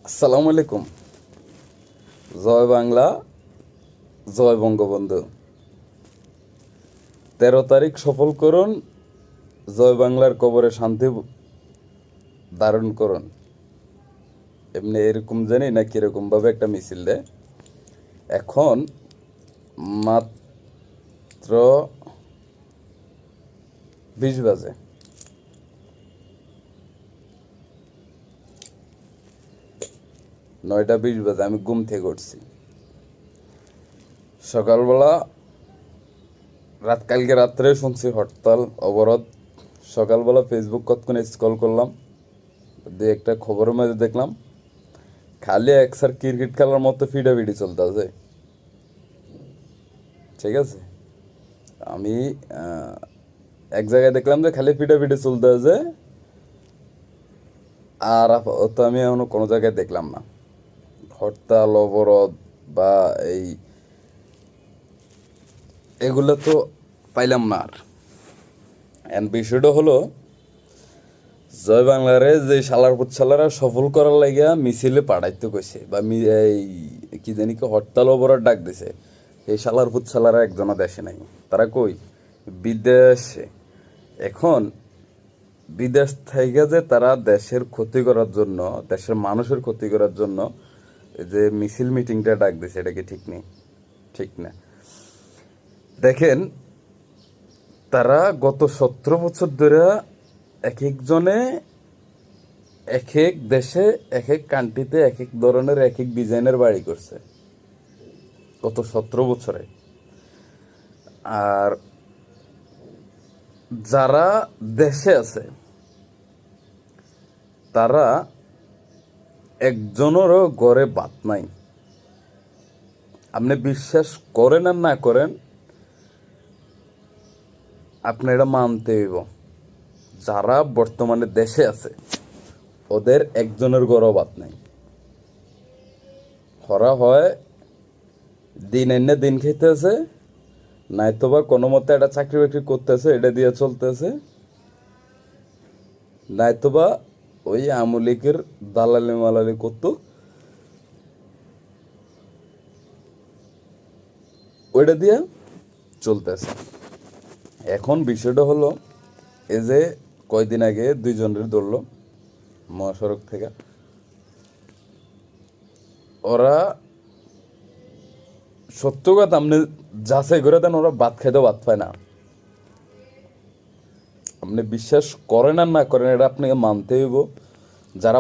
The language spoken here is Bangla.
আসসালামু আলাইকুম। জয় বাংলা, জয় বঙ্গবন্ধু। 13 তারিখ সফল করুন, জয় বাংলার কবরে শান্তি ধারণ করুন। এমনি এরকম জানি না কিরকম ভাবে একটা মিছিল দেয়। এখন মাত্র 20 বাজে। 9টা 20 বাজে আমি ঘুম থেকে উঠছি। সকালবেলা কালকে রাত্রে শুনছি হরতাল অবরোধ। সকালবেলা ফেসবুক কতক্ষণ স্ক্রল করলাম, দিয়ে একটা খবরের মধ্যে দেখলাম খালি একসার ক্রিকেট খেলার মতো ফিডাফিডি চলতে আছে। ঠিক আছে, আমি এক জায়গায় দেখলাম যে খালি ফিডাফিডি চলতে আছে, আর আপাতত আমি এখনো কোনো জায়গায় দেখলাম না হরতাল অবরোধ বা এগুলো তো পাইলাম না। আর বিষয়টা হলো, জয় বাংলারে যে শালার পুচ্ছালারা সফল করার লাগিয়া মিছিলে পাঠাইতে কইছে বা এই কি জানি কি হরতাল অবরোধ ডাক দিছে, এই শালার পুচ্ছালারা একজনও দেশে নাই। তারা কই? বিদেশে। এখন বিদেশ থেকে যে তারা দেশের ক্ষতি করার জন্য, দেশের মানুষের ক্ষতি করার জন্য যে মিছিল মিটিংটা ডাক দিছে, এটা কি ঠিক নেই? ঠিক না। দেখেন, তারা গত 17 বছর ধরে এক একজনে এক এক দেশে এক এক কান্ট্রিতে এক এক ধরনের এক এক ডিজাইনের বাড়ি করছে গত 17 বছরে। আর যারা দেশে আছে তারা একজনেরও ঘরে ভাত নাই। আপনি বিশ্বাস করেন আর না করেন, আপনি এটা মানতে হইব। যারা বর্তমানে দেশে আছে ওদের একজনের ঘরও ভাত নাই। হরা হয় দিন এনে দিন খেতেছে, নাইতোবা কোনো মতে একটা চাকরি বাকরি করতেছে, এটা দিয়ে চলতেছে, নাইতোবা ওই আমলিকের দালালি মালালি করতো, ওইটা দিয়ে চলতেছে। এখন বিষয়টা হলো, এই যে কয়দিন আগে 2জনের ধরলো মহাসড়ক থেকে, ওরা সত্য কথা আপনি যাচাই করে দেন, ওরা ভাত খাইতেও ভাত পায় না। আপনি বিশ্বাস করেন আর না করেন, এটা আপনাকে মানতে হইব। যারা